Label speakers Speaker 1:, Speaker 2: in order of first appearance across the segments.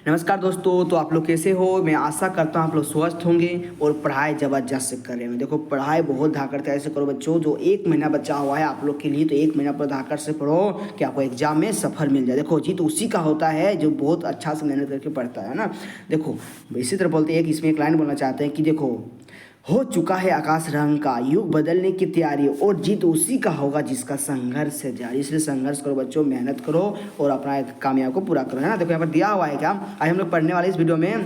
Speaker 1: नमस्कार दोस्तों, तो आप लोग कैसे हो। मैं आशा करता हूँ आप लोग स्वस्थ होंगे और पढ़ाई ज़बरदस्त से कर रहे हैं। देखो पढ़ाई बहुत धाकड़ तैयारी से करो बच्चों। जो एक महीना बचा हुआ है आप लोग के लिए, तो एक महीना पर धाकड़ से पढ़ो कि आपको एग्जाम में सफल मिल जाए। देखो जीत उसी का होता है जो बहुत अच्छा से मेहनत करके पढ़ता है ना। देखो इसी तरह बोलते हैं, इसमें एक लाइन बोलना चाहते हैं कि देखो हो चुका है आकाश रंग का, युग बदलने की तैयारी और जीत उसी का होगा जिसका संघर्ष है जारी। इसलिए संघर्ष करो बच्चों, मेहनत करो और अपना कामयाब को पूरा करो, है ना। देखो यहाँ पर दिया हुआ है क्या, आज हम लोग पढ़ने वाले इस वीडियो में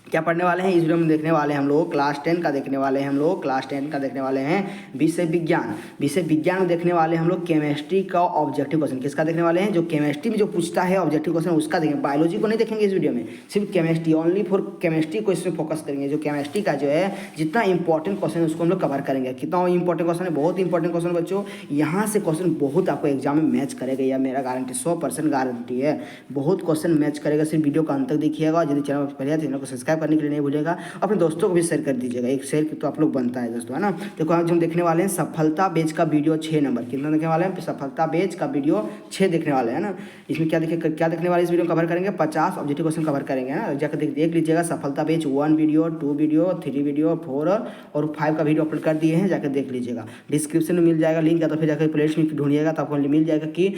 Speaker 1: क्या पढ़ने वाले हैं। इस वीडियो में देखने वाले हैं हम लोग क्लास 10 का देखने वाले हैं। हम लोग क्लास 10 का देखने वाले हैं विषय विज्ञान। विषय विज्ञान में देखने वाले हैं हम लोग केमिस्ट्री का ऑब्जेक्टिव क्वेश्चन। किसका देखने वाले हैं, जो केमिस्ट्री में जो पूछता है ऑब्जेक्टिव क्वेश्चन उसका देखेंगे। बायोलॉजी को नहीं देखेंगे इस वीडियो में, सिर्फ केमिस्ट्री, ओनली फॉर केमिस्ट्री को इसमें फोकस करेंगे। जो केमिस्ट्री का जो है जितना इंपॉर्टेंट क्वेश्चन है उसको हम लोग कवर करेंगे। कितना इंपॉर्टेंट क्वेश्चन है, बहुत इंपॉर्टेंट क्वेश्चन बच्चों। यहाँ से क्वेश्चन बहुत आपको एग्जाम में मैच करेगा, यह मेरा गारंटी 100% गारंटी है। बहुत क्वेश्चन मैच करेगा, सिर्फ वीडियो का अंत तक देखिएगा। यदि चैनल पर पहले है तो चैनल को सब्सक्राइब करने के लिए नहीं भूलिएगा, अपने दोस्तों को भी शेयर कर दीजिएगा। एक शेयर तो आप लोग बनता है दोस्तों, है ना। देखो आज हम देखने वाले हैं सफलता बेच का वीडियो 6 नंबर। कितना देखने वाले हैं, सफलता बेच का वीडियो 6 देखने वाले हैं ना। इसमें क्या देखने वाले, इस वीडियो कवर करेंगे 50 ऑब्जेक्टिव क्वेश्चन कवर करेंगे ना। जाकर देख लीजिएगा। सफलता बेच 1 वीडियो, 2 वीडियो, 3 वीडियो, 4 और 5 का वीडियो अपलोड कर दिए हैं, जाकर देख लीजिएगा। डिस्क्रिप्शन में मिल जाएगा लिंक, या तो फिर जाकर प्लेलिस्ट में ढूंढिएगा तो आपको मिल जाएगा कि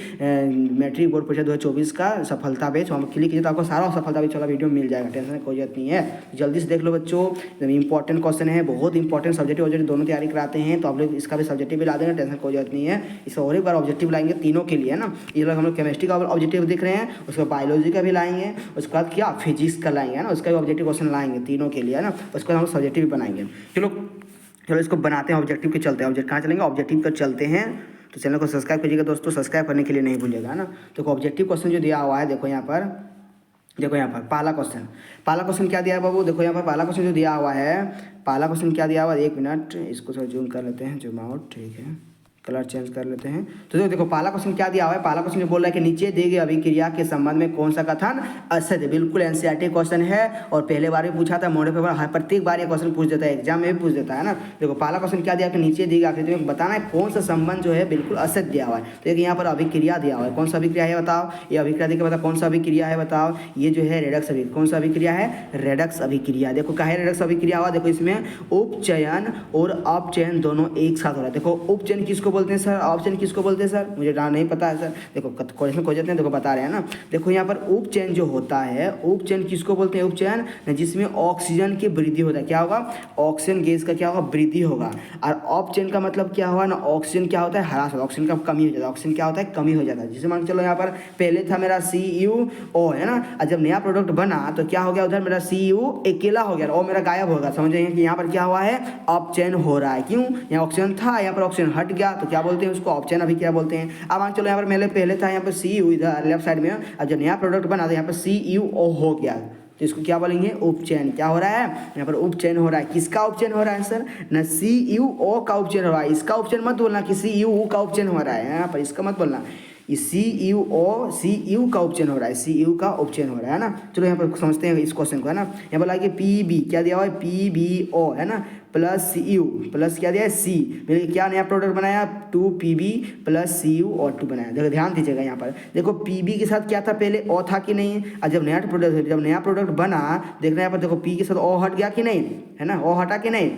Speaker 1: मैट्रिक बोर्ड परीक्षा 2024 का सफलता बेच। हम क्लिक कीजिए तो आपको सारा सफलता बेच वाला वीडियो मिल जाएगा। टेंशन कोई जरूरत नहीं है, जल्दी से देख लो बच्चों। इंपॉर्टेंट क्वेश्चन है, बहुत इंपॉर्टेंट। सब्जेक्टिव ऑब्जेक्टिव दोनों तैयारी कराते हैं, तो आप लोग इसका भी सब्जेक्टिव भी ला देंगे, टेंशन कोई जरूरत नहीं है। इसे और एक बार ऑब्जेक्टिव लाएंगे तीनों के लिए, है ना। ये लोग हम लोग केमिस्ट्री का ऑब्जेक्टिव देख रहे हैं, उसके बाद बायोलॉजी का भी लाएंगे, उसके बाद क्या फिजिक्स का लाएंगे, है ना। उसका भी ऑब्जेक्टिव क्वेश्चन लाएंगे तीनों के लिए, है ना। उसके बाद हम लोग सब्जेक्टिव भी बनाएंगे। चलो इसको बनाते हैं, ऑब्जेक्टिव के चलते हैं। ऑब्जेक्ट कहाँ चलेंगे, ऑब्जेक्टिव पर चलते हैं। तो चैनल को सब्सक्राइब करिएगा दोस्तों, सब्सक्राइब करने के लिए नहीं भूलिएगा, है ना। तो ऑब्जेक्टिव क्वेश्चन जो दिया हुआ है, देखो यहाँ पर पहला क्वेश्चन क्या दिया है बाबू। देखो यहाँ पर पहला क्वेश्चन जो दिया हुआ है, पहला क्वेश्चन क्या दिया हुआ है, 1 मिनट इसको थोड़ा जूम कर लेते हैं, जूम आउट, ठीक है, कलर चेंज कर लेते हैं। तो देखो पहला क्वेश्चन क्या दिया हुआ है। पहला क्वेश्चन जो बोल रहा है कि नीचे दी गई अभिक्रिया के संबंध में कौन सा कथन असत्य है। बिल्कुल एनसीईआरटी क्वेश्चन है और पहले बार भी पूछा था, मॉडल पेपर हर प्रत्येक बार ये क्वेश्चन पूछ देता है, एग्जाम में भी पूछ देता है ना। देखो पहला क्वेश्चन क्या दिया कि नीचे दी गई आकृति में बताना है कौन सा संबंध जो है बिल्कुल असत्य दिया हुआ है। तो एक यहाँ पर अभिक्रिया दिया हुआ है, कौन सा अभिक्रिया है बताओ। ये अभिक्रिया देखिए, बताओ कौन सा अभिक्रिया है बताओ। ये जो है रेडक्स अभिक्रिया, कौन सा अभिक्रिया है, रेडक्स अभिक्रिया। देखो क्या है रेडक्स अभिक्रिया हुआ, देखो इसमें उपचयन और अपचयन दोनों एक साथ हो रहा है। देखो उपचयन किसको बोलते हैं सर, अपचयन किसको बोलते हैं सर, मुझे नहीं पता है सर। देखो क्वेश्चन खोज लेते हैं, देखो बता रहे हैं ना। देखो यहाँ पर उपचयन जो होता है, उपचयन किसको बोलते हैं, उपचयन जिसमें ऑक्सीजन की वृद्धि होता है। क्या होगा, ऑक्सीजन गैस का क्या होगा, वृद्धि होगा। और अपचयन का मतलब क्या हुआ ना, ऑक्सीजन क्या होता है, ह्रास होता है, ऑक्सीजन का कमी हो जाता है। ऑक्सीजन क्या होता है, कमी हो जाता है। जिसे मान के चलो यहाँ पर पहले था मेरा CuO, है ना। और जब नया प्रोडक्ट बना तो क्या हो गया, उधर मेरा Cu अकेला हो गया, O मेरा गायब होगा। समझ कि यहाँ पर क्या हुआ है, अपचयन हो रहा है। क्यों, यहाँ ऑक्सीजन था, यहाँ पर ऑक्सीजन हट गया, तो क्या बोलते हैं उसको, अपचयन अभिक्रिया बोलते हैं। अब मान चलो यहाँ पर पहले था यहाँ पर Cu इधर लेफ्ट साइड में, अब जब नया प्रोडक्ट बना तो यहाँ पर CuO हो गया, तो इसको क्या बोलेंगे, उपचयन। क्या हो रहा है, यहाँ पर उपचयन हो रहा है। किसका उपचयन हो रहा है सर, न CuO का उपचयन हो रहा है, इसका उपचयन मत बोलना कि Cu का उपचयन हो रहा है, यहाँ पर इसका मत बोलना। Cu का उपचयन हो रहा है, Cu का उपचयन हो रहा है ना। चलो यहाँ पर समझते हैं इस क्वेश्चन को, है ना। यहाँ बोला कि Pb क्या दिया हुआ है, PbO, है ना, प्लस Cu प्लस क्या दिया है C, मेरे क्या नया प्रोडक्ट बनाया, 2Pb प्लस Cu और 2 बनाया। देखो ध्यान दीजिएगा यहाँ पर, देखो Pb के साथ क्या था, पहले O था कि नहीं। और जब नया प्रोडक्ट बना, देखना यहाँ पर देखो P के साथ O हट गया कि नहीं, है ना, O हटा कि नहीं।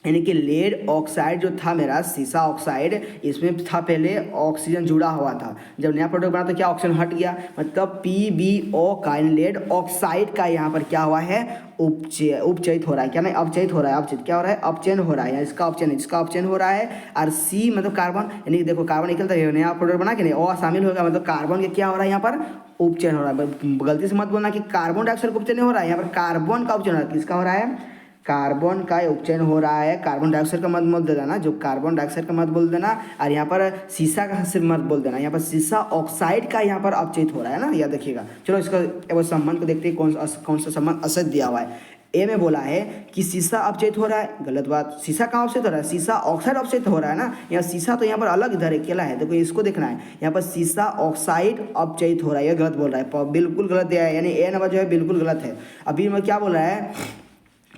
Speaker 1: यानी कि लेड ऑक्साइड जो था मेरा, सीसा ऑक्साइड, इसमें था पहले ऑक्सीजन जुड़ा हुआ था। जब नया प्रोडक्ट बना तो क्या ऑक्सीजन हट गया, मतलब PbO का लेड ऑक्साइड का यहाँ पर क्या हुआ है, उपचयित हो रहा है। क्या नहीं, अपचयित हो रहा है, अपचयित क्या हो रहा है, अपचयन हो रहा है। इसका अपचयन हो रहा है। और C मतलब कार्बन, यानी देखो कार्बन निकलता है, नया प्रोडक्ट बना के नहीं, O शामिल होगा, मतलब कार्बन के क्या हो रहा है, यहाँ पर उपचयन हो रहा है। गलती से मत बोलना कि कार्बन डाइऑक्साइड का उपचयन हो रहा है, यहाँ पर कार्बन का उपचयन हो रहा है। किसका हो रहा है, कार्बन का उपचयन हो रहा है। कार्बन डाइऑक्साइड का मत बोल देना, जो कार्बन डाइऑक्साइड का मत बोल देना। और यहाँ पर सीसा का सिर्फ मत बोल देना, यहाँ पर सीसा ऑक्साइड का यहाँ पर अपचयित हो रहा है ना, याद रखिएगा। चलो इसका संबंध को देखते हैं, कौन सा संबंध असत्य दिया हुआ है। ए में बोला है कि सीसा अपचयित हो रहा है, गलत बात। सीसा कहाँ अपचयित हो रहा है, सीसा ऑक्साइड अपचयित हो रहा है ना। यहाँ सीसा तो यहाँ पर अलग इधर अकेला है, देखो इसको देखना है। यहाँ पर सीसा ऑक्साइड अपचयित हो रहा है, ये गलत बोल रहा है, बिल्कुल गलत दिया है, यानी ए नंबर जो है बिल्कुल गलत है। अभी मैं क्या बोल रहा है,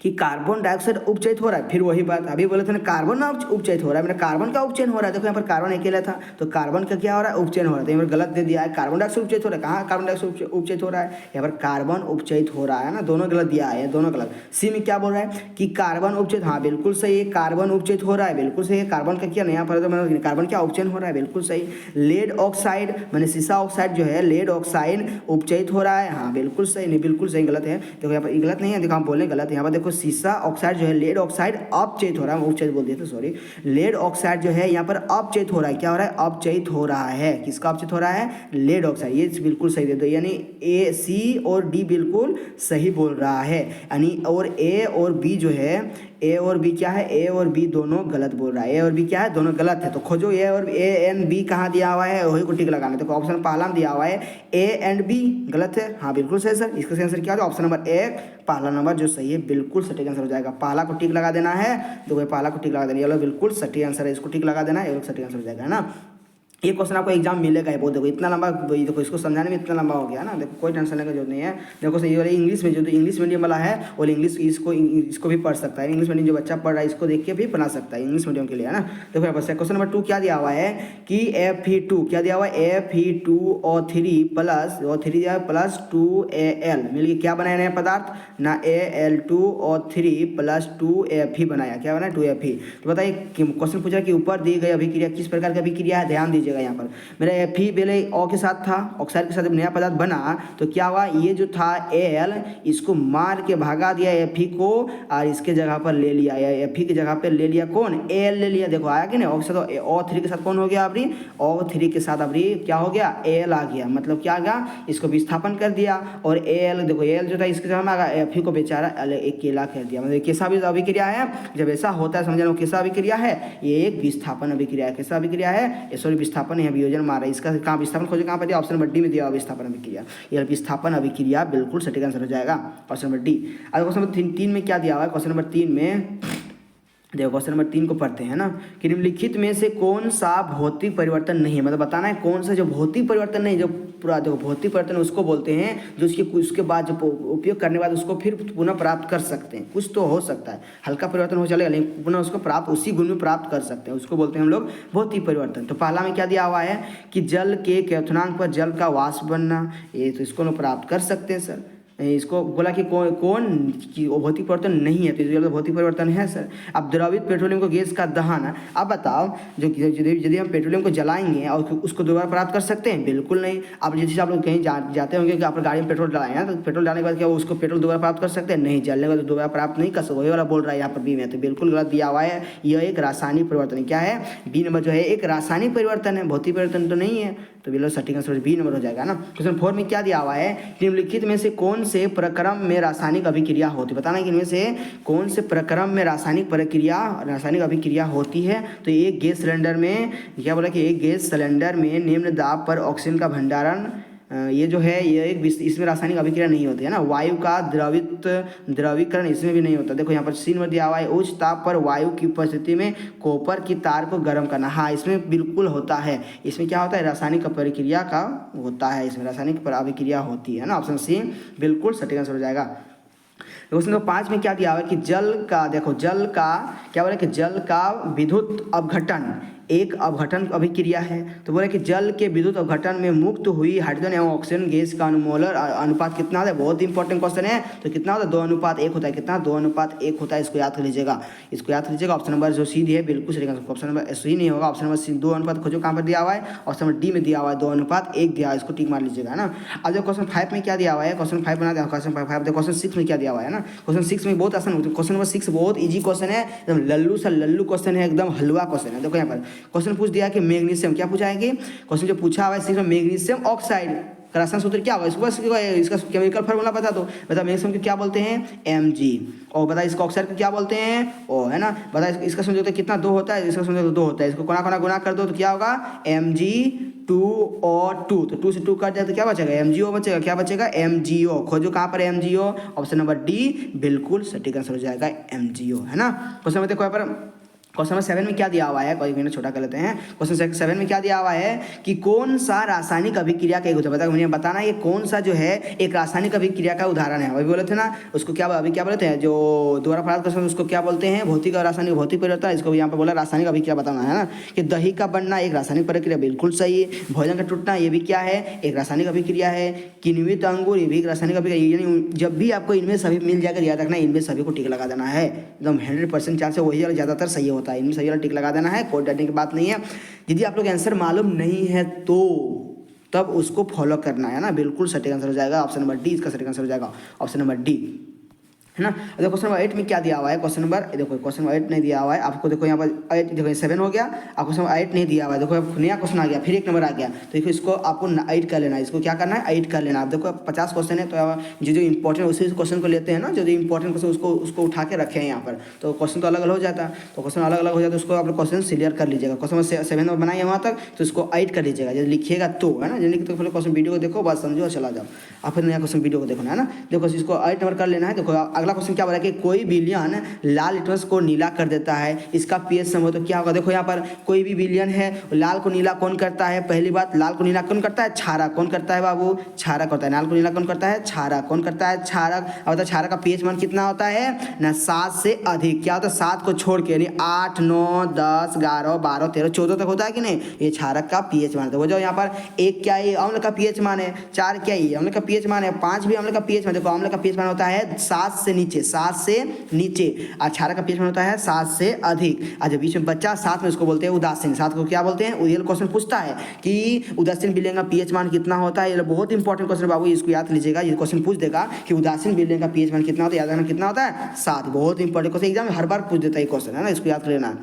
Speaker 1: कि कार्बन डाइऑक्साइड उपचयित हो रहा है। फिर वही बात अभी बोले थे ना, कार्बन ना उपचयित हो रहा है, मेरा कार्बन का उपचयन हो रहा है। देखो यहाँ पर कार्बन अकेला था तो कार्बन का क्या हो रहा है, उपचयन हो रहा है। तो यहाँ पर गलत दे दिया है, कार्बन डाइऑक्साइड उपचयित हो रहा है। कहाँ कार्बन डाइऑक्साइड उपचयित हो रहा है, यहाँ पर कार्बन उपचयित हो रहा है ना, दोनों गलत दिया है, दोनों गलत। सी में क्या बोल रहा है कि कार्बन उपचयित, हाँ बिल्कुल सही है, कार्बन उपचयित हो रहा है, बिल्कुल सही है। कार्बन का क्या नया पर कार्बन क्या उपचयन हो रहा है, बिल्कुल सही। लेड ऑक्साइड मैंने सीसा ऑक्साइड जो है लेड ऑक्साइड उपचयित हो रहा है, हाँ बिल्कुल सही, नहीं बिल्कुल सही, गलत है। देखो यहाँ पर गलत नहीं है, देखो हम बोले गलत, यहाँ पर देखो सीसा ऑक्साइड जो है लेड ऑक्साइड अपचयित हो रहा है, उपचयित बोल दिया था सॉरी। लेड ऑक्साइड जो है यहाँ पर अपचयित हो रहा है, क्या हो रहा है, अपचयित हो रहा है। किसका अपचयित हो रहा है, लेड ऑक्साइड, ये बिल्कुल सही दे दो, यानी ए सी और डी बिल्कुल सही बोल रहा है, यानी और ए और बी जो है, ए और बी क्या है, ए और बी दोनों गलत बोल रहा है, ए और बी क्या है, दोनों गलत है। तो खोजो ए और ए एंड बी कहाँ दिया हुआ है, वही को टिक लगाना है। तो ऑप्शन पहला में दिया हुआ है ए एंड बी, गलत है, हाँ बिल्कुल सही सर। इसका आंसर क्या है, ऑप्शन नंबर एक पहला नंबर जो सही है, बिल्कुल सटीक आंसर हो जाएगा। पहला को टिक लगा देना है, देखो पहला को टिक लगा देना, ये लो बिल्कुल सटीक आंसर है, इसको टिक लगा देना है, ये सटीक आंसर हो जाएगा, है ना। ये क्वेश्चन आपको एग्जाम मिलेगा ही, बहुत देखो इतना लंबा, देखो इसको समझाने में इतना लंबा हो गया ना, देखो कोई टेंशन लेने की जरूरत नहीं है। देखो सही वाले इंग्लिश में जो इंग्लिश मीडियम वाला है और इंग्लिश इसको भी पढ़ सकता है, इंग्लिश मीडियम जो बच्चा पढ़ रहा है इसको देख के भी बना सकता है, इंग्लिश मीडियम के लिए, है ना। देखो यहाँ पर क्वेश्चन नंबर 2 क्या दिया हुआ है कि Fe2 क्या दिया हुआ है, Fe2O3 प्लस O3 दिया है प्लस 2Al मिलकर क्या बनाया नया पदार्थ ना, Al2O3 प्लस 2Fe बनाया, क्या बनाया 2Fe। तो बताइए क्वेश्चन पूछा कि ऊपर दी गई अभिक्रिया किस प्रकार की अभिक्रिया है, ध्यान दीजिएगा। यहाँ पर मेरा Fe पहले O के साथ था, ऑक्साइड के साथ नया पदार्थ बना तो क्या हुआ, ये जो था Al इसको मार के भगा दिया Fe को और इसके जगह पर ले लिया, Fe की जगह पर ले लिया कौन, Al ले लिया। देखो आया कि नहीं, O3 के साथ कौन हो गया अभी, O3 के साथ अभी क्या हो गया, Al आ गया, मतलब क्या आ गया, इसको विस्थापन कर दिया और Al देखो Al जो था इसके जगह में आ गया, Fe को बेचारा अकेला कर दिया। मतलब कैसा भी अभिक्रिया है, जब ऐसा होता है समझना कैसा अभिक्रिया है, ये एक विस्थापन अभिक्रिया है। कैसा अभिक्रिया है, सॉरी विस्थापन है, वियोजन मार है। इसका कहाँ विस्थापन खोजे, कहाँ पर दिया, ऑप्शन नंबर डी में दिया विस्थापन अभिक्रिया, यह विस्थापन अभिक्रिया बिल्कुल सटीक आंसर हो जाएगा, ऑप्शन नंबर डी। अब क्वेश्चन नंबर 3 में क्या दिया हुआ है, क्वेश्चन नंबर 3 में देखो क्वेश्चन नंबर 3 को पढ़ते हैं ना, कि निम्नलिखित में से कौन सा भौतिक परिवर्तन नहीं है, मतलब बताना है कौन सा जो भौतिक परिवर्तन नहीं, जो पूरा देखो भौतिक परिवर्तन उसको बोलते हैं जो उसके बाद जो उपयोग करने के बाद उसको फिर पुनः प्राप्त कर सकते हैं। कुछ तो हो सकता है हल्का परिवर्तन हो चलेगा लेकिन पुनः उसको प्राप्त उसी गुण में प्राप्त कर सकते हैं, उसको बोलते हैं हम लोग भौतिक परिवर्तन। तो पहला में क्या दिया हुआ है कि जल के क्वथनांक पर जल का वाष्प बनना, ये तो इसको लोग प्राप्त कर सकते हैं सर। इसको बोला कि कौन भौतिक परिवर्तन नहीं है, तो इसलिए भौतिक परिवर्तन है सर। अब द्रवित पेट्रोलियम को गैस का दहन, अब बताओ जो यदि हम पेट्रोलियम को जलाएंगे और उसको दोबारा प्राप्त कर सकते हैं, बिल्कुल नहीं। अब जैसे आप लोग कहीं जाते होंगे कि आप गाड़ी में पेट्रोल डालाए हैं, तो पेट्रोल डालने के बाद क्या उसको पेट्रोल दोबारा प्राप्त कर सकते हैं, नहीं, जलने के बाद दोबारा प्राप्त नहीं कर सकते, वही वाला बोल रहा है यहाँ पर बी में, तो बिल्कुल गलत दिया हुआ है। यह एक रासायनिक परिवर्तन क्या है, बी नंबर जो है एक रासायनिक परिवर्तन है, भौतिक परिवर्तन तो नहीं है, तो बिल्कुल सटीक आंसर बी नंबर हो जाएगा ना। क्वेश्चन 4 में क्या दिया हुआ है, निम्नलिखित में से कौन से प्रक्रम में रासायनिक अभिक्रिया होती है, बताना कि इनमें से कौन से प्रक्रम में रासायनिक अभिक्रिया होती है। तो एक गैस सिलेंडर में क्या बोला कि एक गैस सिलेंडर में निम्न दाब पर ऑक्सीजन का भंडारण, ये जो है ये एक इसमें रासायनिक अभिक्रिया नहीं होती है ना। वायु का द्रवीकरण इसमें भी नहीं होता। देखो यहाँ पर सीन में दिया हुआ है उच्च ताप पर वायु की उपस्थिति में कॉपर की तार को गर्म करना, हाँ इसमें बिल्कुल होता है। इसमें क्या होता है, रासायनिक प्रक्रिया का होता है, इसमें रासायनिक अभिक्रिया होती है ना, ऑप्शन सी बिल्कुल सटीक आंसर हो जाएगा। क्वेश्चन नंबर 5 में क्या दिया हुआ है कि जल का, देखो जल का क्या बोला कि जल का विद्युत अपघटन एक अपघटन अभिक्रिया है। तो बोले कि जल के विद्युत अपघटन में मुक्त हुई हाइड्रोजन एवं ऑक्सीजन गैस का अनुमोलर अनुपात कितना होता है, बहुत इंपॉर्टेंट क्वेश्चन है। तो कितना होता है, 2:1 होता है, कितना 2:1 होता है, इसको याद कर लीजिएगा, इसको याद कर लीजिएगा। ऑप्शन नंबर जो सी है बिल्कुल सही, ऑप्शन नंबर सी नहीं होगा, ऑप्शन नंबर सी 2 खोजो कहाँ पर दिया हुआ है, ऑप्शन नंबर डी में दिया हुआ है 2:1 दिया है, इसको टिक मार लीजिएगा ना। अब जो क्वेश्चन 5 में क्या दिया हुआ है, क्वेश्चन 5 बना दिया, क्वेश्चन 5 देखो क्वेश्चन 6 में क्या दिया हुआ है ना। क्वेश्चन 6 में बहुत आसान होता है, क्वेश्चन नंबर 6 बहुत ईजी क्वेश्चन है, एकदम लल्लू सा लल्लू क्वेश्चन है, एकदम हलवा क्वेश्चन है। देखो यहाँ पर क्वेश्चन पूछ दिया कि मैग्नीशियम, क्या पूछा है कि क्वेश्चन जो पूछा हुआ है मैग्नीशियम ऑक्साइड का रासायनिक सूत्र क्या होगा, इसका केमिकल फार्मूला बता दो। बता मैग्नीशियम को क्या बोलते हैं, Mg, और बता इसका ऑक्साइड को क्या बोलते हैं, O, है ना। बता इसका संयोजक कितना 2 होता है, इसका संयोजक 2 होता है, इसको कोना कोना गुना कर दो तो क्या होगा Mg2O2, तो 2 से 2 कट जाए तो क्या बचेगा, MgO बचेगा, क्या बचेगा MgO। खोजो कहाँ पर MgO, ऑप्शन नंबर डी बिल्कुल सटीक आंसर हो जाएगा MgO, है ना। क्वेश्चन में देखो यहाँ पर क्वेश्चन नंबर 7 में क्या दिया हुआ है, कोई मिनट छोटा कर लेते हैं। क्वेश्चन 7 में क्या दिया हुआ है कि कौन सा रासायनिक अभिक्रिया का एक उदाहरण मुझे बताना है, ये कौन सा जो है एक रासायनिक अभिक्रिया का उदाहरण है। अभी बोले थे ना उसको क्या, अभी क्या बोलते हैं, जो दोबारा फराद क्वेश्चन उसको क्या बोलते हैं, भौतिक और रासायनिक, भौतिक परिवर्तन। इसको यहाँ पर बोला रासायनिक अभिक्रिया बताना है ना, कि दही का बनना एक रासायनिक प्रक्रिया, बिल्कुल सही है। भोजन का टूटना ये भी क्या है, एक रासायनिक अभिक्रिया है। किण्वित अंगूर ये भी एक रासायनिक अभिक्रिया, यानी जब भी आपको इनमें सभी मिल जाकर याद रखना, इनमें सभी को टिक लगा देना है, एकदम 100% चांस है वही वाला ज़्यादातर सही होता है, इनमें सही वाला टिक लगा देना है, कोई डरने की बात नहीं है। यदि आप लोग आंसर मालूम नहीं है तो तब उसको फॉलो करना है ना, बिल्कुल सटीक आंसर हो जाएगा। ऑप्शन नंबर डी इसका सटीक आंसर हो जाएगा, ऑप्शन नंबर डी, है ना। देखो क्वेश्चन नंबर 8 में क्या दिया हुआ है, क्वेश्चन नंबर देखो, क्वेश्चन नंबर 8 नहीं दिया हुआ है आपको, देखो यहाँ पर 8, देखो 7 हो गया, आपको क्वेश्चन नंबर 8 नहीं दिया हुआ है। देखो अब नया क्वेश्चन आ गया, फिर एक नंबर आ गया, तो देखो इसको आपको 8 कर लेना है, इसको क्या करना है 8 कर लेना। आप देखो 50 क्वेश्चन है, तो जो इंपॉर्टेंट उसी क्वेश्चन को लेते हैं ना, जो इंपॉर्टेंट क्वेश्चन उसको उठा के रखे हैं यहाँ पर, तो क्वेश्चन तो अलग अलग हो जाता है, तो क्वेश्चन अलग अलग हो जाता है, उसको आप क्वेश्चन क्लियर कर लीजिएगा। क्वेश्चन नंबर 7 में बनाइए वहाँ तक, तो इसको 8 कर लीजिएगा, जब लिखिएगा तो, है ना, जल्दी तो पहले क्वेश्चन वीडियो को देखो, बात समझो और चला जाओ, आप फिर नया क्वेश्चन वीडियो को देखना है ना। देखो इसको 8 नंबर कर लेना है। देखो अगला क्वेश्चन क्या बोला कि कोई विलयन लाल लिटमस को नीला कर देता है, इसका पीएच सम हो तो क्या होगा। देखो यहाँ पर कोई भी विलयन है, लाल को नीला कौन करता है, पहली बात लाल को नीला कौन करता है, क्षारक कौन करता है बाबू, क्षारक होता है। लाल को नीला कौन करता है, क्षारक कौन करता है, क्षारक। अब क्षारक का पीएच मान कितना होता है ना, 7 से अधिक, क्या होता है 7 को छोड़ के, यानी 8, 9, 10, 11, 12, 13, 14 तक होता है कि नहीं, ये क्षारक का पीएच मान है। वो जो यहाँ पर 1 क्या है अम्ल का पीएच मान है, 4 क्या है अम्ल का पीएच मान है, 5 भी अम्ल का पीएच मान। देखो अम्ल का पीएच मान होता है 7 से नीचे, 7 से नीचे, और क्षारक का पीएच मान होता है 7 से अधिक। और जब बीच में बच्चा 7 में उसको बोलते हैं उदासीन, 7 को क्या बोलते हैं। ये क्वेश्चन पूछता है कि उदासीन विलयन का पीएच मान कितना होता है, ये बहुत इंपॉर्टेंट क्वेश्चन बाबू, इसको याद लीजिएगा। ये क्वेश्चन पूछ देगा कि उदासीन विलयन का पीएच मान कितना होता है, याद रखना कितना होता है 7, बहुत इंपॉर्टेंट क्वेश्चन, एग्जाम में हर बार पूछ देता है क्वेश्चन, है ना, इसको याद लेना।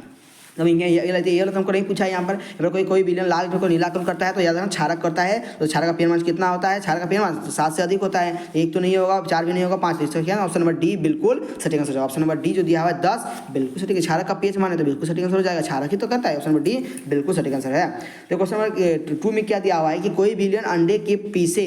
Speaker 1: अब ये तुमको नहीं पूछा है यहाँ पर, कोई विलयन लाल को नीला कौन करता है, तो याद रखना क्षारक करता है, तो क्षारक का पीएच मान कितना होता है, क्षारक का पीएच मान 7 से अधिक होता है, 1 तो नहीं होगा, 4 भी नहीं होगा, 5, इसका क्या ऑप्शन नंबर डी बिल्कुल सटीक आंसर। ऑप्शन नंबर डी जो दिया हुआ है 10 बिल्कुल सटीक, क्षारक का पीएच मान है तो बिल्कुल सटीक आंसर हो जाएगा, क्षारक ही तो करता है, ऑप्शन नंबर डी बिल्कुल सटीक आंसर है। तो क्वेश्चन नंबर 2 में क्या दिया हुआ है कि कोई विलयन अंडे के पीसे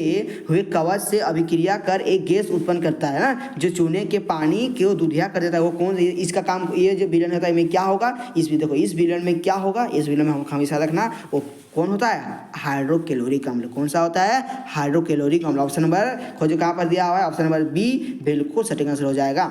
Speaker 1: हुए कवच से अभिक्रिया कर एक गैस उत्पन्न करता है ना, जो चूने के पानी को दूधिया कर देता है, वो कौन, इसका काम, ये जो विलयन होता है में क्या होगा, देखो इस विलयन में क्या होगा, इस विलयन में हम हमेशा रखना वो कौन होता है, हाइड्रोक्लोरिक अम्ल। कौन सा होता है, हाइड्रोक्लोरिक अम्ल। ऑप्शन नंबर खोजो कहाँ पर दिया हुआ है, ऑप्शन नंबर बी बिल्कुल सटीक आंसर हो जाएगा।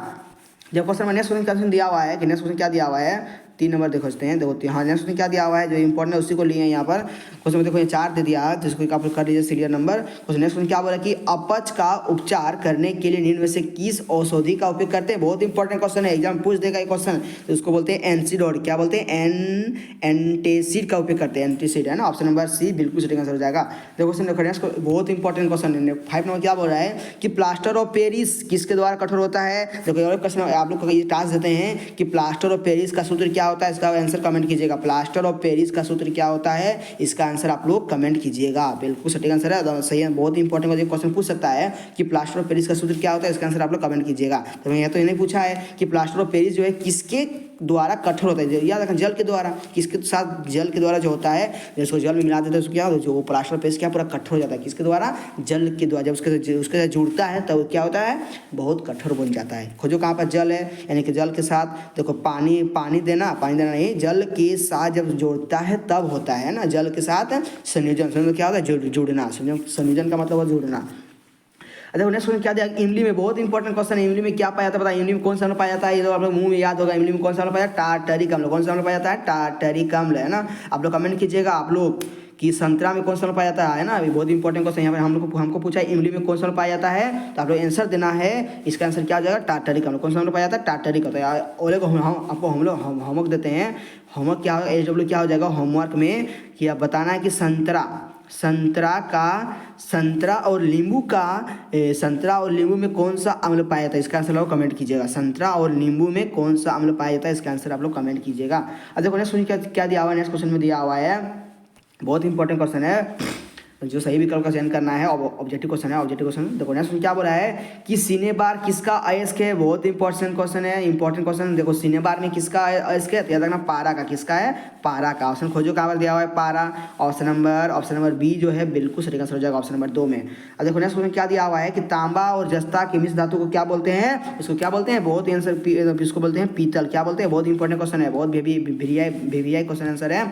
Speaker 1: जब क्वेश्चन नंबर नेक्स्ट क्वेश्चन दिया हुआ है कि नेक्स्ट क्वेश्चन क्या दिया हुआ है, 3 नंबर देखते हैं, देखो हाँ नेक्स्ट क्वेश्चन क्या दिया हुआ है, जो इंपॉर्टेंट है उसी को लिए यहाँ पर क्वेश्चन में देखो ये 4 दे दिया है, जिसको आप कर लीजिए serial number. Question next question क्या बोला कि अपच का उपचार करने के लिए निम्न में से किस औषधि का उपयोग करते हैं, बहुत इंपॉर्टेंट क्वेश्चन है, एग्जाम पूछ देगा ये क्वेश्चन, तो उसको बोलते हैं एंटीडोट, क्या बोलते हैं एंटासिड का उपयोग करते हैं, एंटासिड, है ना, ऑप्शन नंबर सी बिल्कुल सटीक आंसर हो जाएगा। देखो क्वेश्चन देखो नेक्स्ट बहुत इंपॉर्टेंट क्वेश्चन है 5 नंबर क्या बोल रहा है कि प्लास्टर ऑफ पेरिस किसके द्वारा कठोर होता है। देखो और क्वेश्चन आप लोग को ये टास्क देते हैं कि प्लास्टर ऑफ पेरिस का सूत्र क्या होता है, इसका आंसर कमेंट कीजिएगा। प्लास्टर ऑफ पेरिस का सूत्र क्या होता है, इसका आंसर आप लोग कमेंट कीजिएगा, बिल्कुल सटीक आंसर है, सही है, बहुत इंपॉर्टेंट क्वेश्चन पूछ सकता है कि प्लास्टर ऑफ पेरिस का सूत्र क्या होता है, इसका आंसर आप लोग कमेंट कीजिएगा। तो मैं तो ये नहीं पूछा है कि प्लास्टर ऑफ पेरिस जो है किसके द्वारा कठोर होता है, याद रखना जल के द्वारा, किसके साथ, जल के द्वारा जो होता है, जिसको जल में मिला देते हैं उसको क्या होता है, जो प्लास्टर ऑफ पेरिस क्या पूरा कठोर हो जाता है, किसके द्वारा, जल के द्वारा। जब उसके साथ जुड़ता है तब तो क्या होता है, बहुत कठोर बन जाता है। खोजो कहाँ पर जल है, यानी कि जल के साथ देखो पानी देना नहीं, जल के साथ जब जोड़ता है तब होता है ना, जल के साथ संयोजन क्या होता है, जुड़ना, संयोजन का मतलब जुड़ना। अच्छा नेक्स्ट क्वेश्चन क्या दिया, इमली में, बहुत इंपॉर्टेंट क्वेश्चन है, इमली में क्या पाया जाता है, बताइए इमली में कौन सा अम्ल पाया जाता है, ये तो आप लोग मुंह में याद होगा, इमली में कौन सा अम्ल पाया जाता है, टार्टरिक अम्ल। कौन सा अम्ल पाया जाता है, टार्टरिक अम्ल, है ना। आप लोग कमेंट कीजिएगा आप लोग कि संतरा में कौन सा अम्ल पाया जाता है ना, अभी बहुत इंपॉर्टेंट क्वेश्चन यहाँ पर हमको पूछा है इमली में कौन सा अम्ल पाया जाता है, तो आप लोग आंसर देना है, इसका आंसर क्या हो जाएगा, टार्टरिक अम्ल। कौन सा अम्ल पाया जाता है, टार्टरिक होता है। ओले को आपको हम लोग होमवर्क देते हैं, होमवर्क क्या होगा, SW क्या हो जाएगा होमवर्क में, कि आप बताना है कि संतरा और नींबू में कौन सा अम्ल पाया जाता है, इसका आंसर आप कमेंट कीजिएगा। संतरा और नींबू में कौन सा अम्ल पाया जाता है, इसका आंसर आप लोग कमेंट कीजिएगा। अब देखो नेक्स्ट क्वेश्चन क्या दिया हुआ है, नेक्स्ट क्वेश्चन में दिया हुआ है, बहुत इंपॉर्टेंट क्वेश्चन है, जो सही विकल्प का चयन करना है। ऑब्जेक्टिव क्वेश्चन है, ऑब्जेक्टिव क्वेश्चन। देखो नेक्स्ट क्या बोला है कि सीने बार किसका अयस्क है, बहुत इंपॉर्टेंट क्वेश्चन है, इंपॉर्टेंट क्वेश्चन। देखो सीने बार में किसका अयस्क है, याद रखना पारा का। किसका है, पारा का। ऑप्शन खोजो कहाँ पर दिया हुआ है, पारा। ऑप्शन नंबर बी जो है बिल्कुल सही आंसर हो जाएगा ऑप्शन नंबर 2 में। अब देखो नेक्स्ट क्वेश्चन क्या दिया हुआ है कि तांबा और जस्ता के मिश्र धातु को क्या बोलते हैं, उसको क्या बोलते हैं, बहुत ही आंसर इसको बोलते हैं पीतल। क्या बोलते हैं, बहुत इंपॉर्टेंट क्वेश्चन है, बहुत वीवीआई क्वेश्चन आंसर है,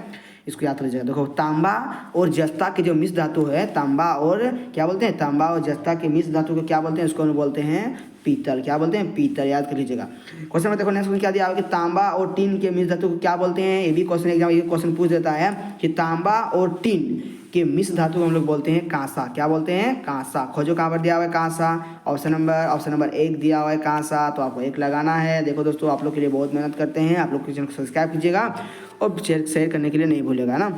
Speaker 1: इसको याद कर लीजिएगा। देखो तांबा और जस्ता के जो मिश्र धातु है, तांबा और क्या बोलते हैं, तांबा और जस्ता के मिश्र धातु को क्या बोलते हैं, उसको हम बोलते हैं पीतल। क्या बोलते हैं, पीतल। याद कर लीजिएगा। क्वेश्चन में देखो नेक्स्ट क्वेश्चन क्या दिया हुआ है कि तांबा और टीन के मिश्र धातु को क्या बोलते हैं। ये भी क्वेश्चन एग्जाम ये क्वेश्चन पूछ देता है कि तांबा और टीन के मिश्र धातु को हम लोग बोलते हैं कांसा। क्या बोलते हैं, कांसा। खोजो कहाँ पर दिया हुआ है, कांसा। ऑप्शन नंबर 1 दिया हुआ है कांसा, तो आपको 1 लगाना है। देखो दोस्तों आप लोग के लिए बहुत मेहनत करते हैं, आप लोग चैनल को सब्सक्राइब कीजिएगा और शेयर करने के लिए नहीं भूलिएगा ना।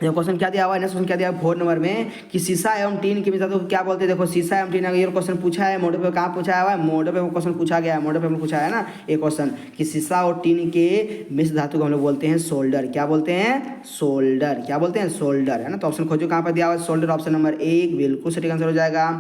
Speaker 1: देखो क्वेश्चन क्या दिया हुआ है, नेक्स्ट क्वेश्चन क्या दिया है 4 नंबर में कि सीसा एवं टीन के मिश्र धातु को क्या बोलते हैं। देखो सीसा एवं टीन ये क्वेश्चन पूछा है मोडल पे, कहाँ पूछा हुआ है, मोडल पे क्वेश्चन पूछा गया है, मोडल पे पूछा है ना ये क्वेश्चन कि सीसा और टीन के मिश्र धातु को हम लोग बोलते हैं सोल्डर। क्या बोलते हैं, सोल्डर। क्या बोलते हैं, सोल्डर, है ना। तो ऑप्शन खोजो कहाँ पर दिया हुआ है, सोल्डर। ऑप्शन नंबर 1 बिल्कुल सटीक आंसर हो जाएगा।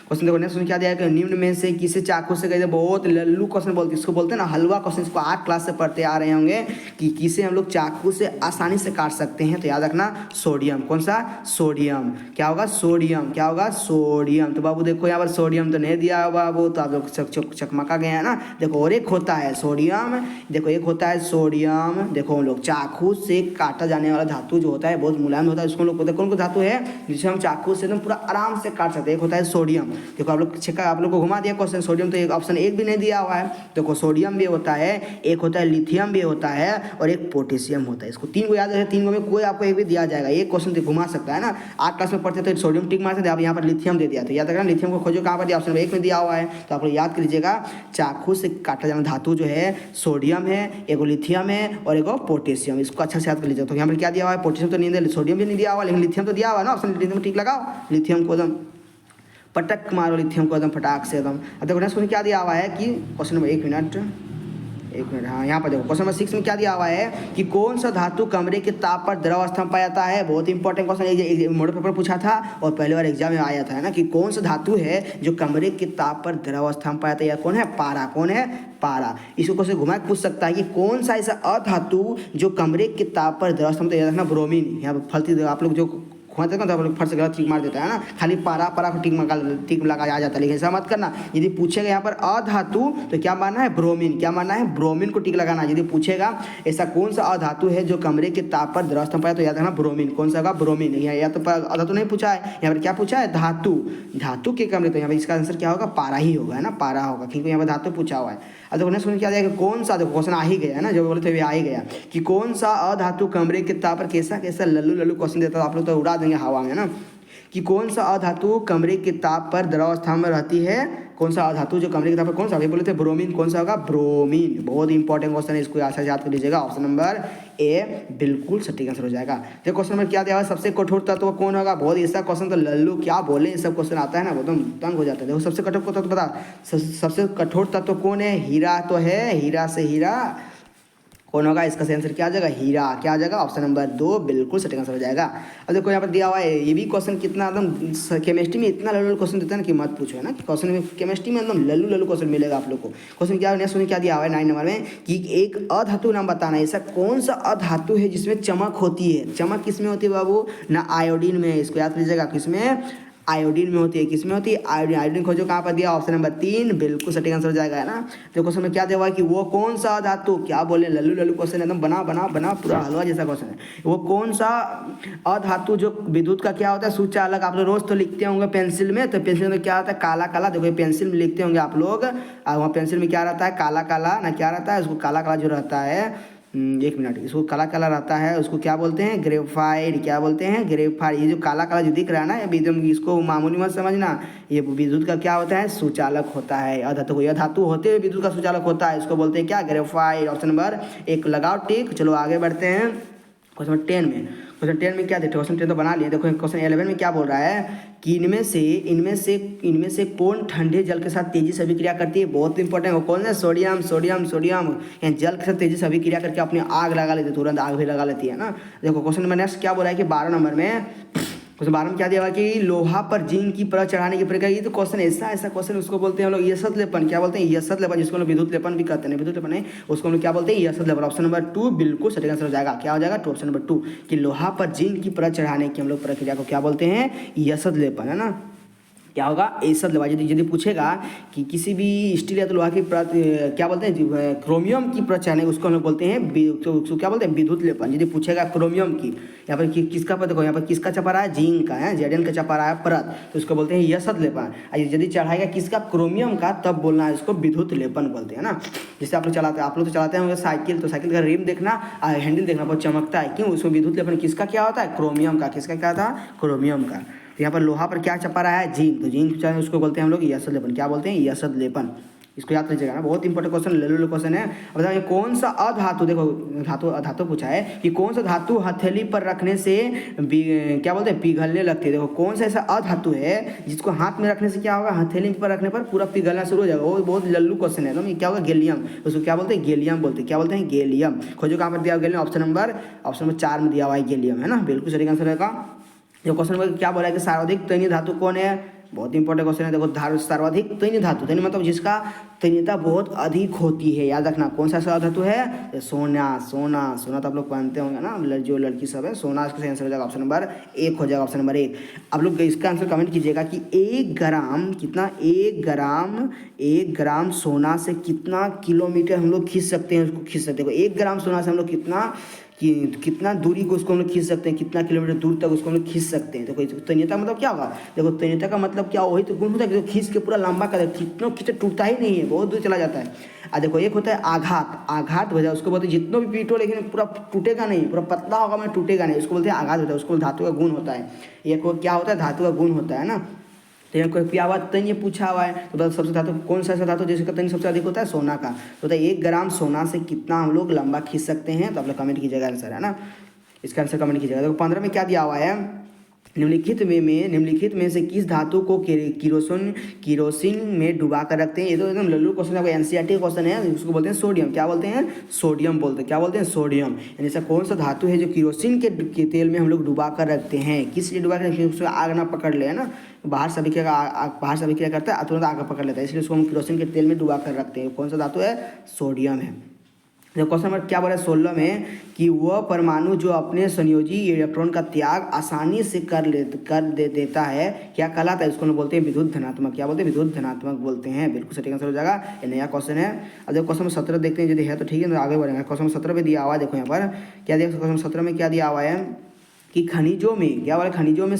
Speaker 1: क्वेश्चन देखो नेक्स्ट क्वेश्चन क्या दिया है कि निम्न में से किसे चाकू से कहते, बहुत लल्लू क्वेश्चन बोलते, इसको बोलते हैं ना हलवा क्वेश्चन। इसको 8 क्लास से पढ़ते आ रहे होंगे कि किसे हम लोग चाकू से आसानी से काट सकते हैं। तो याद रखना सोडियम। कौन सा, सोडियम। क्या होगा, सोडियम। क्या होगा, सोडियम। तो बाबू देखो यहाँ पर सोडियम तो नहीं दिया हुआ बाबू, तो आप लोग चकमका गए हैं ना। देखो और एक होता है सोडियम, देखो एक होता है सोडियम। देखो हम लोग चाकू से काटा जाने वाला धातु जो होता है बहुत मुलायम होता है, उसको लोग कौन को धातु है जिसे हम चाकू से एकदम पूरा आराम से काट सकते हैं, एक होता है सोडियम। देखो आप लोग चेक, आप लोग को घुमा दिया क्वेश्चन, सोडियम तो एक ऑप्शन 1 भी नहीं दिया हुआ है। देखो सोडियम भी होता है, एक होता है लिथियम भी होता है और एक पोटेशियम होता है। इसको 3 को याद रहे, 3 में कोई आपको एक भी दिया जाएगा, एक क्वेश्चन घुमा सकता है ना। 8 क्लास में पढ़ते थे सोडियम टिक मारते थे, आप यहाँ पर लिथियम दे दिया, तो याद रखना लिथियम को खोजो कहाँ पर दिया, ऑप्शन 1 में दिया हुआ है। तो आप लोग याद कर लीजिएगा चाकू से काटा जाना धातु जो है सोडियम है, एगो लिथियम है और एगो पोटेशियम। इसको अच्छा से याद कर लीजिएगा। तो यहाँ पर क्या दिया हुआ है, पोटेशियम तो नहीं दिया, सोडियम भी नहीं दिया हुआ, लेकिन लिथियम तो दिया हुआ है ना। ऑप्शन लिथियम टिक लगाओ, लिथियम को एकदम पटक मारो, लिथियम को एकदम फटाक से एकदम। अब देखो नेक्स्ट क्या दिया हुआ है कि क्वेश्चन नंबर 1 मिनट, हाँ यहाँ पर देखो क्वेश्चन नंबर 6 में क्या दिया हुआ है कि कौन सा धातु कमरे के ताप पर द्रव अवस्था में पाया जाता है। बहुत इंपॉर्टेंट क्वेश्चन, मॉडल पेपर पूछा था और पहली बार एग्जाम में आया था, है ना, कि कौन सा धातु है जो कमरे के ताप पर द्रव अवस्था में पाया जाता है। या कौन है, पारा। कौन है, पारा। इसको क्वेश्चन घुमा के पूछ सकता है कि कौन सा ऐसा अधातु जो कमरे के ताप पर द्रव अवस्था में, याद रखना ब्रोमीन। यहाँ पर फलती आप लोग जो खोते हैं तो फट से गलत टिक मार देता है ना, खाली पारा को टिक लगा आ जाता है, लेकिन ऐसा मत करना। यदि पूछेगा यहाँ पर अधातु तो क्या मानना है, ब्रोमीन। क्या मानना है, ब्रोमीन को टिक लगाना। यदि पूछेगा ऐसा कौन सा अधातु है जो कमरे के ताप पर द्रव अवस्था में पाया, तो याद रखना ब्रोमीन। कौन सा होगा, ब्रोमीन। या तो अधातु नहीं पूछा है, यहाँ पर क्या पूछा है, धातु। धातु के कमरे, तो यहाँ पर इसका आंसर क्या होगा, पारा ही होगा, है ना, पारा होगा, क्योंकि यहाँ पर धातु पूछा हुआ है। अब देखो नेक्स्ट क्या जाएगा, कौन सा, देखो क्वेश्चन आ ही गया है ना, जो बोले थे आ ही गया कि कौन सा अधातु कमरे के ताप पर, कैसा लल्लू क्वेश्चन देता है, आप लोग तो उड़ा देंगे हवा में ना, कि कौन सा अधातु कमरे के ताप पर द्रव अवस्था में रहती है। कौन सा अधातु जो कमरे के ताप पर, कौन सा, बोले थे ब्रोमीन। कौन सा होगा, ब्रोमीन। बहुत इंपॉर्टेंट क्वेश्चन है, इसको आशा याद कर लीजिएगा। ऑप्शन नंबर ए बिल्कुल सटीक आंसर हो जाएगा। देखो क्वेश्चन नंबर क्या दिया है, सबसे कठोर तत्व कौन होगा। बहुत ऐसा क्वेश्चन तो लल्लू क्या बोले, ये सब क्वेश्चन आता है ना, एकदम तंग हो जाता है। देखो सबसे कठोर तत्व बता, सबसे कठोर तत्व कौन है, हीरा तो है, हीरा से हीरा कौन होगा, इसका आंसर क्या आ जाएगा, हीरा। क्या आ जाएगा, ऑप्शन नंबर 2 बिल्कुल सटीक आंसर हो जाएगा। अब देखो यहाँ पर दिया हुआ है, ये भी क्वेश्चन कितना एकदम केमिस्ट्री में इतना लल्लू क्वेश्चन देता है ना कि मत पूछो, है ना, क्वेश्चन में केमिस्ट्री में एकदम लल्लू क्वेश्चन मिलेगा आप लोग को। क्वेश्चन क्या नेक्स्ट क्या दिया हुआ है 9 नंबर में कि एक अधातु नाम बताना है। ऐसा कौन सा अधातु है जिसमें चमक होती है। चमक किसमें होती है बाबू, ना आयोडीन में। इसको याद लीजिएगा, किसमें, आयोडीन में होती है। किसमें होती है, आयोडीन। आयोडीन खोजो कहाँ पर दिया, ऑप्शन नंबर 3 बिल्कुल सटीक आंसर हो जाएगा, है ना। तो क्वेश्चन में क्या दिया हुआ है कि वो कौन सा धातु, क्या बोले लल्लू क्वेश्चन एकदम बना पूरा हलवा जैसा क्वेश्चन है। वो कौन सा अधातु जो विद्युत का क्या होता है, सूचालक। आप लोग रोज तो लिखते होंगे पेंसिल में, तो पेंसिल में क्या होता है, काला। देखो पेंसिल में लिखते होंगे आप लोग, वहाँ पेंसिल में क्या रहता है, काला ना, क्या रहता है, उसको काला जो रहता है, 1 मिनट, इसको काला रहता है, उसको क्या बोलते हैं, ग्रेफाइट। क्या बोलते हैं, ग्रेफाइट। ये जो काला जो दिख रहा है ना, ये एकदम, इसको मामूली मत समझना, ये विद्युत का क्या होता है, सूचालक होता है। अधातु यह धातु होते हुए विद्युत का सूचालक होता है, इसको बोलते हैं क्या, ग्रेफाइट। ऑप्शन नंबर 1 लगाओ टिक। चलो आगे बढ़ते हैं क्वेश्चन 10 में। क्वेश्चन 10 में क्या देखते, क्वेश्चन 10 तो बना लिए। देखो क्वेश्चन 11 में क्या बोल रहा है कि इनमें से कौन ठंडे जल के साथ तेजी से अभिक्रिया करती है। बहुत इंपॉर्टेंट है, कौन है, सोडियम। यानी जल के साथ तेजी से अभिक्रिया करके अपनी आग लगा लेती है, तुरंत आग भी लगा लेती है ना। देखो क्वेश्चन नंबर नेक्स्ट क्या बोल रहा है कि 12 नंबर में क्वेश्चन 12 में क्या दिया हुआ कि लोहा पर जिंक की परत चढ़ाने की प्रक्रिया। ये तो क्वेश्चन ऐसा क्वेश्चन, उसको बोलते हैं हम लोग यशत लेपन। क्या बोलते हैं? यशत लेपन, जिसको हम लोग विद्युत लेपन भी कहते हैं। विद्युत लेपन है उसको हम लोग क्या बोलते हैं? यशत लेपन। ऑप्शन नंबर 2 बिल्कुल सटीक आंसर हो जाएगा। क्या हो जाएगा? ऑप्शन नंबर 2 कि लोहा पर जिंक की परत चढ़ाने की हम लोग प्रक्रिया को क्या बोलते हैं? यशत लेपन, है ना। क्या होगा? एसद लेपन। यदि पूछेगा कि किसी भी स्टील या तो लोहा की परत क्या बोलते हैं? क्रोमियम की परत चढ़ाने, उसको हम लोग बोलते हैं उसको क्या बोलते हैं? विद्युत लेपन। यदि पूछेगा क्रोमियम की, यहाँ पर किसका परत, देखो यहाँ पर किसका चपा रहा है? जिंक का है, जेडन का चपा रहा है परत, तो उसको बोलते हैं यशत लेपन। यदि चढ़ाएगा किसका? क्रोमियम का, तब बोलना है इसको विद्युत लेपन बोलते हैं ना। जैसे आप लोग तो चलाते हैं साइकिल, तो साइकिल का रिम देखना, हैंडल देखना, बहुत चमकता है, क्यों? उसमें विद्युत लेपन किसका क्या होता है? क्रोमियम का। किसका क्या था? क्रोमियम का। तो यहाँ पर लोहा पर क्या चपा रहा है? जिंक, तो जिंक चाहे उसको बोलते हैं हम लोग यशत लेपन। क्या बोलते हैं? यशत लेपन। इसको याद रखिएगा ना, बहुत इंपॉर्टेंट क्वेश्चन, ले क्वेश्चन है। अब बताइए कौन सा अधातु, देखो धातु पूछा है कि कौन सा धातु हथेली पर रखने से क्या बोलते हैं? पिघलने लगती है। देखो कौन सा ऐसा अधातु है जिसको हाथ में रखने से क्या होगा? हथेली पर रखने पर पूरा पिघलना शुरू हो जाएगा। वो बहुत लल्लू क्वेश्चन है। तो क्या होगा? गैलियम। उसको क्या बोलते हैं? गैलियम बोलते हैं। क्या बोलते हैं? गैलियम। खोजो कहाँ पर दिया हुआ गैलियम? ऑप्शन नंबर 4 में दिया हुआ है गैलियम, है ना। बिल्कुल सही आंसर रहेगा। जो क्वेश्चन नंबर क्या बोला है कि सर्वाधिक तन्य धातु कौन है? बहुत इंपॉर्टेंट क्वेश्चन है। देखो सर्वाधिक तन्य धातु, तन्य मतलब जिसका तन्यता बहुत अधिक होती है, याद रखना। कौन सा धातु है? सोना तो आप लोग जानते होंगे ना, जो लड़की सब है, सोना इसका आंसर हो जाएगा। ऑप्शन नंबर 1 हो जाएगा। Option number 1। आप लोग इसका आंसर कमेंट कीजिएगा कि 1 ग्राम कितना? 1 ग्राम सोना से कितना किलोमीटर हम लोग खींच सकते हैं? उसको खींच सकते हैं। 1 ग्राम सोना से हम लोग कितना दूरी को उसको हम लोग खींच सकते हैं, कितना किलोमीटर दूर तक उसको हम लोग खींच सकते हैं। देखो तन्यता मतलब क्या होगा? देखो तन्यता का मतलब क्या? वही तो गुण होता है कि खींच के पूरा लंबा कर दे, कितना खींचे टूटता ही नहीं है, बहुत दूर चला जाता है। देखो एक होता है आघात वजह, उसको बोलते हैं जितना भी पीटो लेकिन पूरा टूटेगा नहीं, पूरा पतला होगा मैं टूटेगा नहीं, उसको बोलते हैं आघात होता है। उसको धातु का गुण होता है। एक क्या होता है? धातु का गुण होता है ना। तो यहाँ कोई क्या हुआ? तन्य पूछा हुआ है, तो सबसे धातु कौन सा ऐसा धातु जिसका तन्य सबसे अधिक होता है? सोना का। तो 1 ग्राम सोना से कितना हम लोग लंबा खींच सकते हैं? तो आप लोग कमेंट कीजिएगा आंसर, है ना। इसका आंसर कमेंट कीजिएगा। देखो 15 में क्या दिया हुआ है? निम्नलिखित में से किस धातु को किरोसिन में डुबा कर रखते हैं? ये तो एकदम लल्लू क्वेश्चन है, एनसीईआरटी क्वेश्चन है। उसको बोलते हैं सोडियम। क्या बोलते हैं? सोडियम बोलते हैं। क्या बोलते हैं? सोडियम। यानी ऐसा कौन सा धातु है जो किरोसिन के तेल में हम लोग डुबा कर रखते हैं? किस लिए डुबा कर रखते हैं? उसको आग ना पकड़ ले, है ना। बाहर से अभिक्रिया करता है, तुरंत आग पकड़ लेता है, इसलिए उसको हम किरोसिन के तेल में डुबा कर रखते हैं। कौन सा धातु है? सोडियम है। देखो क्वेश्चन नंबर क्या बोला है 16 में कि वह परमाणु जो अपने संयोजी इलेक्ट्रॉन का त्याग आसानी से कर देता है, क्या कहलाता है? उसको हम बोलते हैं विद्युत धनात्मक। क्या बोलते हैं? विद्युत धनात्मक बोलते हैं। बिल्कुल सटीक आंसर हो जाएगा। ये नया क्वेश्चन है। अब देखो क्वेश्चन नंबर 17 देखते हैं, यदि है तो ठीक है, तो आगे बढ़ेंगे। क्वेश्चन नंबर 17 में दिया हुआ है, देखो यहाँ पर क्या दिया? क्वेश्चन 17 में क्या दिया हुआ है कि खनिजों में क्या हुआ है? खनिजों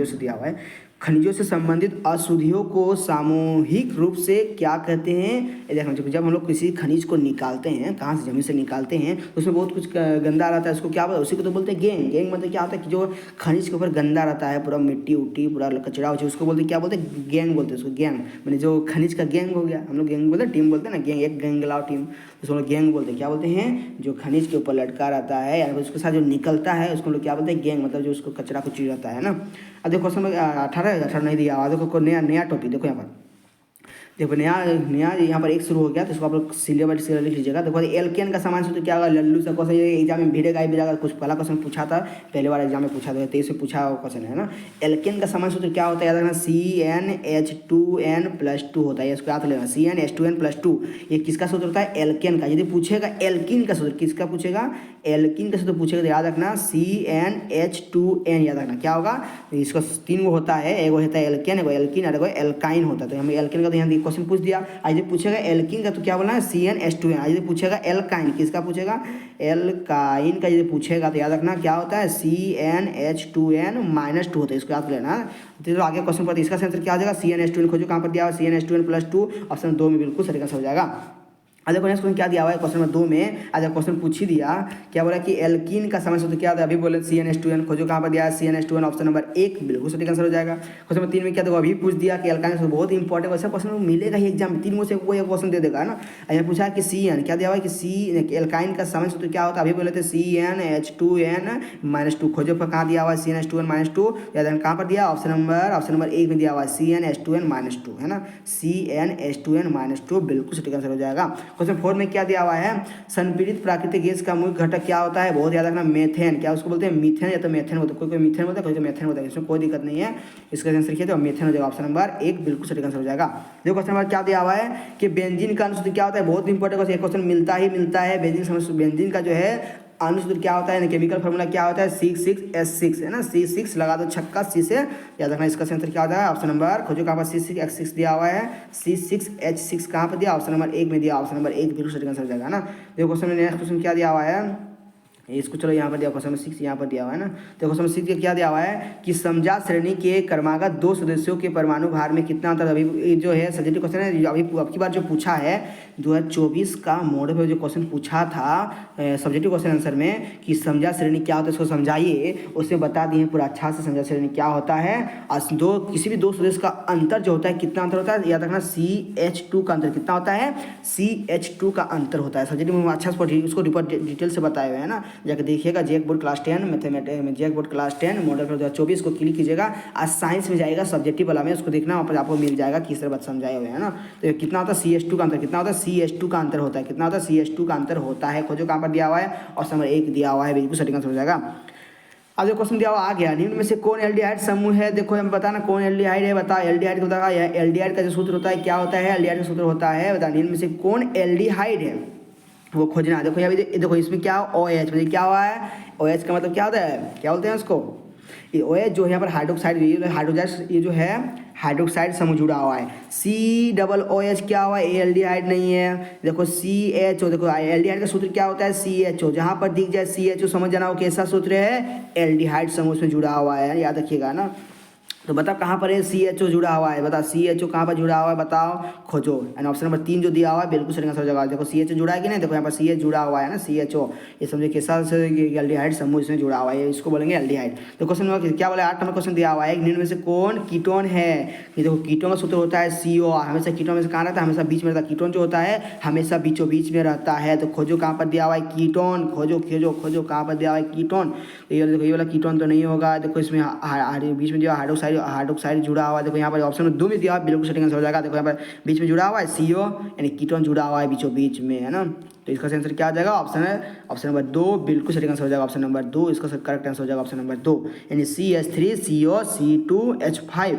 Speaker 1: से दिया हुआ है, खनिजों से संबंधित अशुद्धियों को सामूहिक रूप से क्या कहते हैं? ये देखना, जब हम लोग किसी खनिज को निकालते हैं, कहाँ से? जमीन से निकालते हैं, तो उसमें बहुत कुछ गंदा रहता है, उसको क्या बोलते हैं? उसी को तो बोलते हैं गैंग। गैंग मतलब क्या होता है कि जो खनिज के ऊपर गंदा रहता है, पूरा मिट्टी उट्टी पूरा कचरा उचरा, उसको बोलते हैं क्या बोलते हैं? गैंग बोलते हैं उसको। गैंग मैंने जो खनिज का गैंग हो गया, हम लोग गैंग बोलते हैं, टीम बोलते हैं ना, गैंग, एक गैंग लाओ टीम, उसको लोग गैंग बोलते हैं। क्या बोलते हैं? जो खनिज के ऊपर लटका रहता है या उसके साथ जो निकलता है उसको लोग क्या बोलते हैं? गैंग, मतलब जो उसको कचरा कुचरी रहता है ना। अब देखो क्वेश्चन 18 नहीं दिया हुआ। देखो नया टॉपिक देखो यहाँ पर, देखो नया यहाँ पर एक शुरू हो गया, तो इसको आप लोग सिलेबस लिख लीजिएगा। देखो एल्केन का समान सूत्र क्या होगा? लल्लू सा क्वेश्चन, ये एग्जाम में भिड़ेगा ही भिड़ेगा। कुछ पहला क्वेश्चन पूछा था, पहले बार एग्जाम में पूछा था, 23 में पूछा हुआ क्वेश्चन है ना। एल्केन का समान सूत्र क्या होता है? याद रखना, CnH2n+2 होता है। इसको याद लेना, CnH2n+2 ये किसका सूत्र होता है? एल्केन का। यदि पूछेगा एल्किन का सूत्र, किसका पूछेगा? एल्किन का सूत्र पूछेगा, तो याद रखना CnH2n, याद रखना क्या होगा? इसका 3 गो होता है, एक होता है एल्केन, एक एल्किन और एक एल्काइन होता है। तो हमें एल्केन का तो यहाँ क्वेश्चन पूछ दिया। आज पूछेगा एल्किन का, तो क्या बोलना है? CnH2n। आज पूछेगा एल्काइन, किसका पूछेगा? एल्काइन का। यदि पूछेगा तो याद रखना क्या होता है? CnH2n-2 होता है, इसको याद लेना। तो आगे क्वेश्चन पर इसका आंसर क्या हो जाएगा? CnH2n खोजो कहाँ पर दिया हुआ? CnH2n+2 ऑप्शन 2 में बिल्कुल सही आंसर हो जाएगा। देखो नेक्स्ट क्वेश्चन क्या दिया हुआ है क्वेश्चन नंबर 2 में? आज क्वेश्चन पूछ ही दिया, क्या बोला कि एल्कीन का समान सूत्र क्या था? अभी बोले CnH2n, खोजो कहाँ पर दिया है? CnH2n ऑप्शन नंबर 1 बिल्कुल सटीक आंसर हो जाएगा। क्वेश्चन नंबर 3 में क्या देखो अभी पूछ दिया कि एल्काइन का, बहुत इंपॉर्टेंट वैसा क्वेश्चन मिलेगा ही एग्जाम में, 3 में से कोई एक क्वेश्चन दे देगा ना। यहाँ पूछा कि Cn क्या दिया हुआ है कि एल्काइन का समान सूत्र क्या होता है? अभी बोले थे CnH2n-2, खोजो पर कहाँ दिया हुआ है? CnH2n-2 याद कहाँ पर दिया? ऑप्शन नंबर 1 में दिया हुआ है CnH2n-2, है ना। CnH2n-2 बिल्कुल सटीक आंसर हो जाएगा। क्वेश्चन 4 में क्या दिया हुआ है, संपीड़ित प्राकृतिक गैस का मुख्य घटक क्या होता है, बहुत याद रखना, मेथेन। क्या उसको बोलते हैं, मीथेन या तो मेथेन बोलते हैं, कोई मीथेन बोलता है, कोई मेथेन बोलता है, इसमें कोई दिक्कत नहीं है। इसका आंसर लिखिए तो मेथेन हो जाएगा, ऑप्शन नंबर 1 बिल्कुल सही आंसर हो जाएगा। देखो क्वेश्चन नंबर क्या दिया हुआ है कि बेंजीन का अनुसूत्र क्या होता है, बहुत इंपॉर्टेंट क्वेश्चन मिलता ही मिलता है। बेंजीन का जो है अनुसूत्र क्या होता है, केमिकल फार्मूला क्या होता है, C6H6 है ना, C6 लगा दो छक्का, C से याद रखना। इसका आंसर क्या होता है, ऑप्शन नंबर खोजो कहाँ पर, C6H6 दिया हुआ है, C6H6 कहाँ पर दिया, ऑप्शन नंबर 1 में दिया, ऑप्शन नंबर 1 बिल्कुल सही आंसर हो जाएगा ना। देखो क्वेश्चन में नेक्स्ट क्वेश्चन क्या दिया हुआ है, इसको चलो यहाँ पर दिया, क्वेश्चन नंबर 6 यहाँ पर दिया हुआ है ना। तो क्वेश्चन नंबर 6 का क्या दिया हुआ है कि समजा श्रेणी के क्रमागत 2 सदस्यों के परमाणु भार में कितना अंतर, अभी जो है सब्जेक्टिव क्वेश्चन है, अभी अब की बार जो पूछा है 2024 का मॉडल में जो क्वेश्चन पूछा था सब्जेक्टिव क्वेश्चन आंसर में कि समझा श्रेणी क्या होता है, इसको समझाइए, उसमें बता दिए पूरा अच्छा से समझा श्रेणी क्या होता है। और किसी भी 2 सदस्य का अंतर जो होता है कितना अंतर होता है, याद रखना CH2 का अंतर कितना होता है, CH2 का अंतर होता है। सब्जेक्टिव में अच्छा से उसको डिटेल से बताए हुए हैं ना, जाकर देखिएगा, जैक बोर्ड क्लास 10 मैथमेटिक्स में, JAC board class 10 model paper 2024 को क्लिक कीजिएगा। आज साइंस में जाएगा सब्जेक्टिव वाला में, उसको देखना वहाँ पर आपको मिल जाएगा किस तरह बात समझाए हुए हैं ना। तो कितना होता है CH2 का अंतर, कितना होता है CH2 का अंतर होता है, कितना होता है CH2 का अंतर होता है, खोजो कहाँ पर दिया हुआ है, और नंबर 1 दिया हुआ है, बिल्कुल सही आंसर हो जाएगा। अब जो क्वेश्चन दिया हुआ आ गया, निम्न में से कौन एल्डिहाइड समूह है, देखो हम बताना कौन एल्डिहाइड है, बता एल्डिहाइड का बताया, एल्डिहाइड का जो सूत्र होता है क्या होता है, एल्डिहाइड का सूत्र होता है, बता निम्न में से कौन एल्डिहाइड है वो खोजना। देखो यहाँ देखो इसमें क्या OH, मतलब क्या हुआ है, OH का मतलब क्या होता है, क्या बोलते हैं उसको, ये OH जो है यहाँ पर हाइड्रोक्साइड, ये जो है हाइड्रोक्साइड समूह जुड़ा हुआ है। COOH क्या हुआ है, एल्डिहाइड नहीं है। देखो CHO, देखो एल्डिहाइड का सूत्र क्या होता है CHO, जहाँ पर दिख जाए CHO समझ जाना वो कैसा सूत्र है, एल्डिहाइड समूह में जुड़ा हुआ है, याद रखिएगा ना। तो बता कहाँ पर है CHO जुड़ा हुआ है, बता CHO कहाँ पर जुड़ा हुआ है, बताओ खोजो। एंड ऑप्शन नंबर 3 जो दिया हुआ है बिल्कुल सही आंसर हो जाएगा। देखो CHO जुड़ा है कि नहीं, देखो यहाँ पर CH जुड़ा हुआ है ना, CHO, ये समझिए कैसा एल्डिहाइड समूह इसमें जुड़ा हुआ है, इसको बोलेंगे एल्डिहाइड। तो क्वेश्चन नंबर क्या बोला, 8 नंबर क्वेश्चन दिया हुआ है, निम्न में से कौन कीटोन है, ये देखो कीटोन का सूत्र होता है CO, हमेशा कीटोन में से कहाँ रहता है, हमेशा बीच में रहता है, कीटोन जो होता है हमेशा बीचों बीच में रहता है। तो खोजो कहाँ पर दिया हुआ है कीटोन, खोजो खोजो खोजो कहाँ पर दिया हुआ है कीटोन। तो ये देखो ये वाला कीटोन तो नहीं होगा, देखो इसमें बीच में दिया हाइड्रोक्साइड जुड़ा हुआ है, देखो यहाँ पर ऑप्शन में 2 में दिया हुआ बिल्कुल सही आंसर हो जाएगा। देखो यहाँ पर बीच में जुड़ा हुआ है CO, यानी कीटोन जुड़ा हुआ है बीचों बीच में, है ना। तो इसका आंसर क्या आ जाएगा, ऑप्शन नंबर 2 बिल्कुल सही आंसर हो जाएगा, ऑप्शन नंबर 2 इसका करेक्ट आंसर हो जाएगा, ऑप्शन नंबर 2 यानी CH3CO C2H5।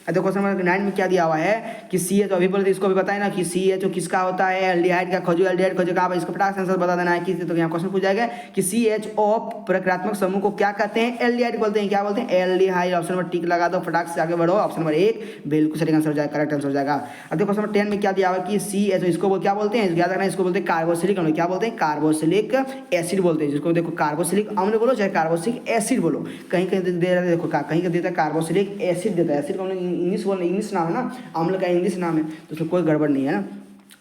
Speaker 1: देखो क्वेश्चन नंबर 9 में क्या दिया हुआ है कि CH, अभी बोले इसको भी बताए ना कि CHO किसका होता है, एल्डिहाइड का, खोजो एल्डिहाइड खोजो कहाँ पर, इसको फटाक से आंसर बता देना है कि। तो यहाँ क्वेश्चन पूछ जाएगा कि CHO प्रक्रियात्मक समूह को क्या कहते हैं, एल्डिहाइड बोलते हैं, क्या बोलते हैं एल्डिहाइड। ऑप्शन नंबर टिक लगा दो, फटाक से आगे बढ़ो, ऑप्शन नंबर 1 बिल्कुल सही आंसर हो जाएगा, करेक्ट आंसर हो जाएगा। अब देखो क्वेश्चन नंबर 10 में क्या दिया हुआ है कि CHO, इसको क्या बोलते हैं, याद रखना, इसको बोलते हैं कार्बोक्सिलिक अम्ल, क्या बोलते हैं कार्बोक्सिलिक एसिड बोलते हैं, जिसको देखो कार्बोक्सिलिक अम्ल बोलो चाहे कार्बोक्सिलिक एसिड बोलो, कहीं कहीं दे रहा है, देखो कहीं का देता है कार्बोक्सिलिक एसिड देता है, एसिड का इंग्लिश बोलना, इंग्लिश नाम है ना, अम्ल का इंग्लिश नाम है, तो उसमें कोई गड़बड़ नहीं है ना।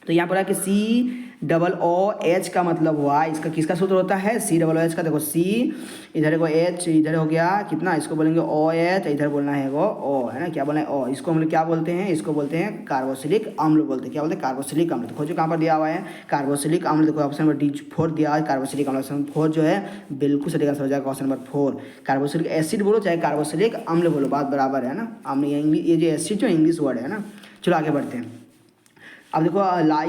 Speaker 1: तो यहाँ पर है कि COOH का मतलब हुआ, इसका किसका सूत्र होता है COOH का, देखो C इधर को H इधर हो गया कितना, इसको बोलेंगे OH, इधर बोलना है वो O, है ना, क्या बोलना है O, इसको हम लोग क्या बोलते हैं, इसको बोलते हैं कार्बोक्सिलिक अम्ल बोलते हैं, क्या बोलते हैं कार्बोक्सिलिक अम्ल। तो खोजो कहाँ पर दिया हुआ है कार्बोक्सिलिक अम्ल, देखो ऑप्शन नंबर D4 दिया है कार्बोक्सिलिक अम्ल, ऑप्शन 4 जो है बिल्कुल सही आंसर हो जाएगा, ऑप्शन नंबर 4। कार्बोक्सिलिक एसिड बोलो चाहे कार्बोक्सिलिक अम्ल बोलो, बात बराबर है ना। अम्ल ये जो एसिड जो इंग्लिश वर्ड है ना। चलो आगे बढ़ते हैं। अब देखो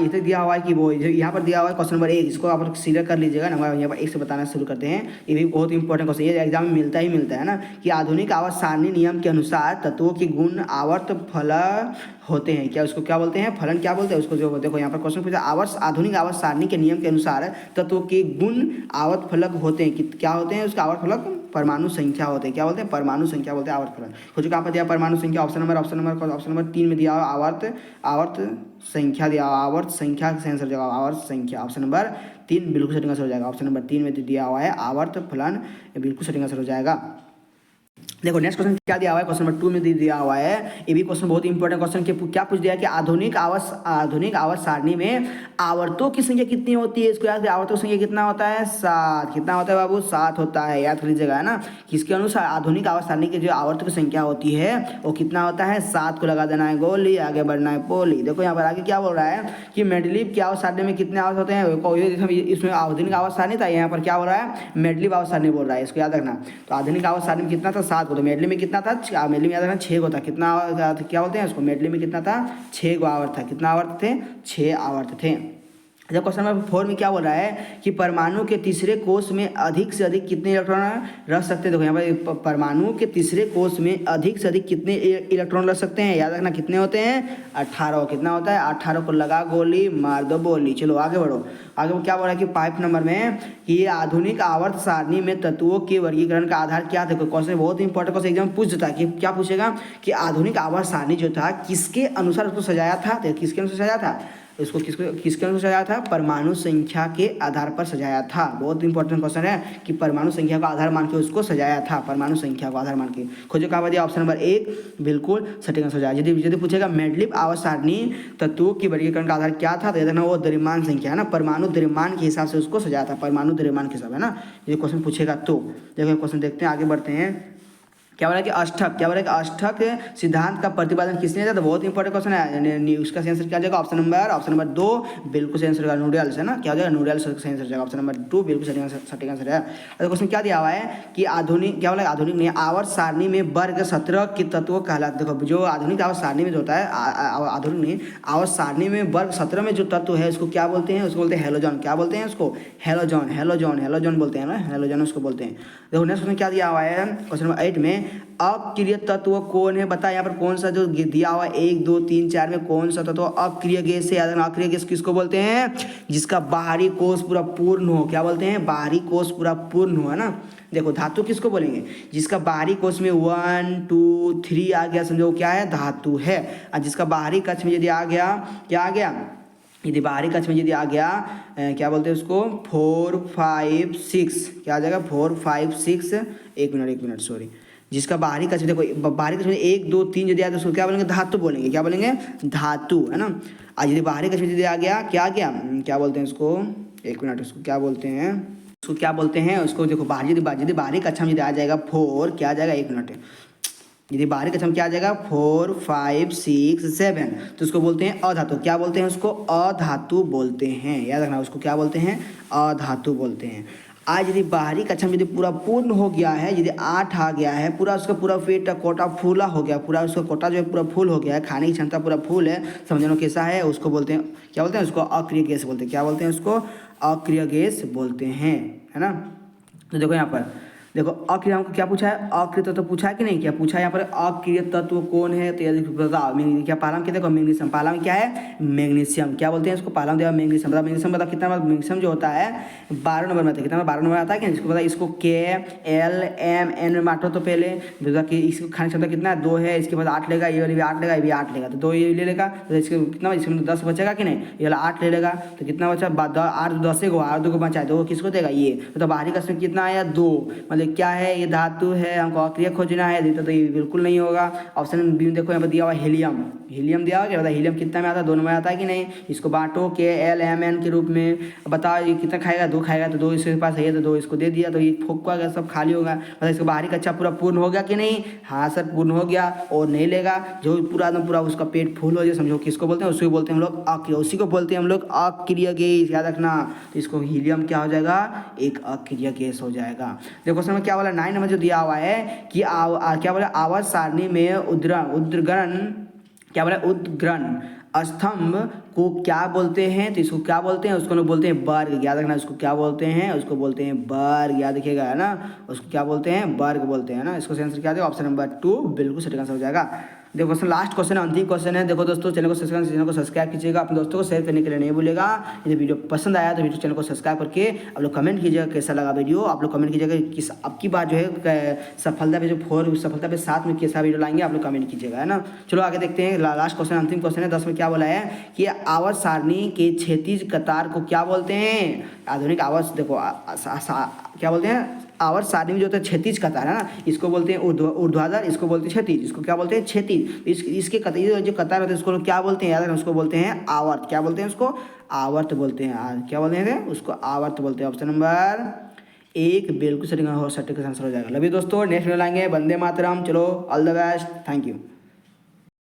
Speaker 1: इधर दिया हुआ है कि वो यहाँ पर दिया हुआ है क्वेश्चन नंबर 1, इसको आप क्लियर कर लीजिएगा ना। यहाँ पर 1 से बताना शुरू करते हैं, ये भी बहुत इंपॉर्टेंट क्वेश्चन, ये एग्जाम में मिलता ही मिलता है ना कि आधुनिक आवर्त सारणी नियम के अनुसार तत्वों के गुण आवर्त फलन होते हैं, क्या उसको क्या बोलते हैं, फलन क्या बोलते हैं उसको। जो देखो यहाँ पर क्वेश्चन पूछा, आधुनिक आवर्त सारणी के नियम के अनुसार तत्वों के गुण आवर्त फलक होते हैं, कि क्या होते हैं उसका आवर्त फलक, परमाणु संख्या होते हैं, क्या बोलते हैं परमाणु संख्या बोलते हैं आवर्त फलन। खोजो कहाँ पर दिया परमाणु संख्या, ऑप्शन नंबर 3 में दिया आवर्त संख्या दिया, आवर्त संख्या से आंसर जाएगा, आवर्त संख्या, ऑप्शन नंबर 3 बिल्कुल सही आंसर हो जाएगा, ऑप्शन नंबर 3 में दिया हुआ है आवर्त फलन, बिल्कुल सही आंसर हो जाएगा। देखो नेक्स्ट क्वेश्चन क्या दिया हुआ है, क्वेश्चन नंबर 2 में दिया हुआ है, ये भी क्वेश्चन बहुत इंपॉर्टेंट क्वेश्चन के क्या पूछ दिया है कि आधुनिक आवर्त सारणी में आवर्तों की संख्या कितनी होती है, इसको याद है, आवर्तों की संख्या कितना होता है 7, कितना होता है बाबू 7 होता है, याद कर लीजिएगा, है ना। किसके अनुसार आधुनिक आवर्त सारणी की जो आवर्तों की संख्या होती है वो कितना होता है 7 को लगा देना है गोली, आगे बढ़ना है पोली। देखो यहाँ पर आगे क्या बोल रहा है कि मेडलीव की आवर्त सारणी में कितने आवर्त होते हैं, इसमें आधुनिक आवर्त सारणी था, यहाँ पर क्या बोल रहा है मेडलीव आवर्त सारणी बोल रहा है, इसको याद रखना। तो आधुनिक आवर्त सारणी में कितना था 7 को, तो मेडली में कितना था, मेडली में याद रखना 6 को था, कितना क्या बोलते हैं उसको, मेडली में कितना था 6 आवर्त था, कितना आवर्त थे 6 आवर्त थे। जब क्वेश्चन नंबर 4 में क्या बोल रहा है कि परमाणु के तीसरे कोष में अधिक से अधिक कितने इलेक्ट्रॉन रख सकते हैं। देखो यहाँ पर परमाणु के तीसरे कोष में अधिक से अधिक कितने इलेक्ट्रॉन रख सकते हैं, याद रखना कितने होते हैं, 18। कितना होता है, 18 को लगा गोली मार दो बोली। चलो आगे बढ़ो। आगे वो क्या बोल रहा है कि 5 नंबर में कि ये आधुनिक आवर्त सारणी में तत्वों के वर्गीकरण का आधार क्या था। क्वेश्चन बहुत इंपॉर्टेंट क्वेश्चन एग्जाम पूछ देता है कि क्या पूछेगा कि आधुनिक आवर्त सारणी जो था किसके अनुसार उसको सजाया था। तो किसके अनुसार सजाया था, इसको किसके अनुसार सजाया था, परमाणु संख्या के आधार पर सजाया था। बहुत इंपॉर्टेंट क्वेश्चन है कि परमाणु संख्या का आधार मान के उसको सजाया था, परमाणु संख्या को आधार मान के। खोजो कहाँ दिया, ऑप्शन नंबर 1 बिल्कुल सटीक आंसर सजाया। यदि पूछेगा मेंडलीव आवर्त सारणी तत्वों के वर्गीकरण का आधार क्या था, तो देखना वो द्रव्यमान संख्या है ना, परमाणु द्रव्यमान के हिसाब से उसको सजाया था, परमाणु द्रव्यमान के हिसाब है ना। ये क्वेश्चन पूछेगा तो देखो क्वेश्चन देखते हैं, आगे बढ़ते हैं। क्या बोला कि अष्टक, क्या बोला कि अष्टक सिद्धांत का प्रतिपादन किसने किया था। बहुत इंपॉर्टेंट क्वेश्चन है, उसका आंसर क्या जाएगा, ऑप्शन नंबर 2 बिल्कुल सही आंसर होगा, नूडल्स है ना, क्या हो जाएगा, नूडल्स सही आंसर जाएगा, ऑप्शन नंबर 2 बिल्कुल सटीक आंसर है। और क्वेश्चन क्या दिया हुआ है कि आधुनिक, क्या बोला आधुनिक नहीं, आवर्त सारणी में वर्ग 17 के तत्व कहलाते। देखो जो आधुनिक आवर्त सारणी में जो होता है, आधुनिक नहीं, आवर्त सारणी में वर्ग 17 में जो तत्व है उसको क्या बोलते हैं, उसको बोलते हैं हेलोजन। क्या बोलते हैं उसको, हेलोजन, हेलोजन, हेलोजन बोलते हैं ना, हेलोजन उसको बोलते हैं। देखो नेक्स्ट क्वेश्चन क्या दिया हुआ है, क्वेश्चन नंबर 8 में अक्रिय तत्व कौन है, बता। यहाँ पर कौन सा जो दिया हुआ है 1 2 3 4 में कौन सा तत्व अक्रिय गैस है। याद रखना अक्रिय गैस किसको बोलते हैं, जिसका बाहरी कोष पूरा पूर्ण हो। क्या बोलते हैं, बाहरी कोष पूरा पूर्ण हो, है ना। देखो धातु किसको बोलेंगे, जिसका बाहरी कोष में 1 2 3 आ गया, समझो क्या है, धातु है। और जिसका बाहरी कक्ष में यदि आ गया, क्या आ गया, यदि बाहरी कक्ष में यदि आ गया क्या बोलते हैं उसको, 4 5 6, क्या आ जाएगा 4 5 6, एक मिनट सॉरी, जिसका बाहरी कक्ष, देखो बाहरी कक्ष में 1 2 3 यदि आया तो उसको क्या बोलेंगे, धातु बोलेंगे। क्या बोलेंगे, धातु, है ना। आज यदि बाहरी कक्ष में यदि आ गया, क्या आ गया, क्या बोलते हैं उसको, एक मिनट, उसको क्या बोलते हैं, उसको क्या बोलते हैं उसको, देखो यदि बाहरी कक्षा में यदि आ जाएगा 4, क्या आ जाएगा, एक मिनट, यदि बाहरी कक्षा में क्या आ जाएगा 4 5 6 7, तो उसको बोलते हैं अधातु। क्या बोलते हैं उसको, अधातु बोलते हैं। याद रखना उसको क्या बोलते हैं, अधातु बोलते हैं। आज यदि बाहरी कक्षा में यदि पूरा पूर्ण हो गया है, यदि 8 आ गया है, पूरा उसका पूरा पेट कोटा फूला हो गया, पूरा उसका कोटा जो है पूरा फूल हो गया है, खाने की क्षमता पूरा फूल है, समझना कैसा है, उसको बोलते हैं, क्या बोलते हैं उसको, अक्रिय गैस बोलते हैं। क्या बोलते हैं उसको, अक्रिय गैस बोलते हैं, है ना। तो देखो यहाँ पर, देखो अक्रिय हमको क्या पूछा है, अक्रिय तत्व पूछा है कि नहीं, क्या पूछा है यहाँ पर, अक्रिय तत्व कौन है, तो यदि बताओ, क्या पहला में क्या, देखो मैग्नीशियम, पहला में क्या है, मैग्नीशियम। क्या बोलते हैं इसको, पहला में मैग्नीशियम। बता मैग्नीशियम, बता कितना, मैग्नीशियम जो होता है 12 नंबर में आता है, कितना 12 नंबर आता है, क्या इसको बता, इसको KLMN में बांटो तो पहले, कि इसको खाने क्षमता कितना है, 2 है, इसके बाद 8 लेगा, ये वाली भी 8 लेगा, ये भी 8 लेगा, तो 2 ये ले लेगा, तो इसके कितना, इसमें 10 बचेगा कि नहीं, ये वाला 8 ले लेगा, तो कितना बचा, 8 10 को 8 2 को बचा, तो किसको देगा, ये। तो बाहरी कक्ष में कितना आया, 2, मतलब क्या है, ये धातु है, हमको अक्रिय खोजना है, तो ये बिल्कुल नहीं होगा। ऑप्शन बी में देखो यहाँ पर दिया हुआ हीलियम, हीलियम दिया हुआ, क्या बता, हीलियम कितना में आता है, 2 में आता है कि नहीं। इसको बांटो KLMN के रूप में, बताओ ये कितना खाएगा, 2 खाएगा, तो 2 इसके पास है तो 2 इसको दे दिया, तो ये फूक गया, सब खाली होगा। मतलब इसको बाहरी कक्षा पूरा पूर्ण हो गया कि नहीं, हाँ सर पूर्ण हो गया, और नहीं लेगा जो पूरा एकदम पूरा उसका पेट फूल हो जाए, समझो किसको बोलते हैं, उसको बोलते हैं हम लोग अक्रिय, उसी को बोलते हैं हम लोग अक्रिय गैस। याद रखना, तो इसको हीलियम क्या हो जाएगा, एक अक्रिय गैस हो जाएगा। देखो क्वेश्चन में क्या बोला 9 नंबर जो दिया हुआ है कि क्या बोला, आवर्त सारणी में उद्ग्रहण, क्या बोला, उद्ग्रहण स्तंभ को क्या बोलते हैं, तो इसको क्या बोलते हैं, उसको लोग बोलते हैं वर्ग। याद रखना उसको क्या बोलते हैं, उसको बोलते हैं वर्ग, याद रखिएगा, है ना, उसको क्या बोलते हैं, वर्ग बोलते हैं ना। इसको आंसर क्या देगा, ऑप्शन नंबर 2 बिल्कुल सही आंसर हो जाएगा। देखो क्वेश्चन लास्ट क्वेश्चन है, अंतिम क्वेश्चन है। देखो दोस्तों चैनल को सब्सक्राइब कीजिएगा, अपने दोस्तों को शेयर करने के लिए नहीं भूलेगा। यदि वीडियो पसंद आया तो वीडियो चैनल को सब्सक्राइब करके आप लोग कमेंट कीजिएगा कैसा लगा वीडियो। आप लोग कमेंट कीजिएगा किस अब की बार जो है सफलता पे जो 4 सफलता पे 7 में कैसा वीडियो लाएंगे, आप लोग कमेंट कीजिएगा, है ना। चलो आगे देखते हैं, लास्ट क्वेश्चन अंतिम क्वेश्चन है 10 में। क्या बोला है कि आवर्त सारणी के क्षैतिज कतार को क्या बोलते हैं, आधुनिक आवर्त, देखो क्या बोलते हैं, आवर्त सारणी में जो होता है क्षैतिज कतार, है ना, इसको बोलते हैं ऊर्ध्वाधर, इसको बोलते हैं क्षैतिज, इसको क्या बोलते हैं, क्षैतिज। इसके जो कतार होते हैं उसको क्या बोलते हैं, याद रखना उसको बोलते हैं आवर्त। क्या बोलते हैं उसको, आवर्त बोलते हैं। क्या बोलते हैं उसको, आवर्त बोलते हैं। ऑप्शन नंबर 1 बिल्कुल सटीक आंसर हो जाएगा। लव यू दोस्तों, नेक्स्ट वीडियो लाएंगे, वंदे मातरम। चलो all the best, thank you.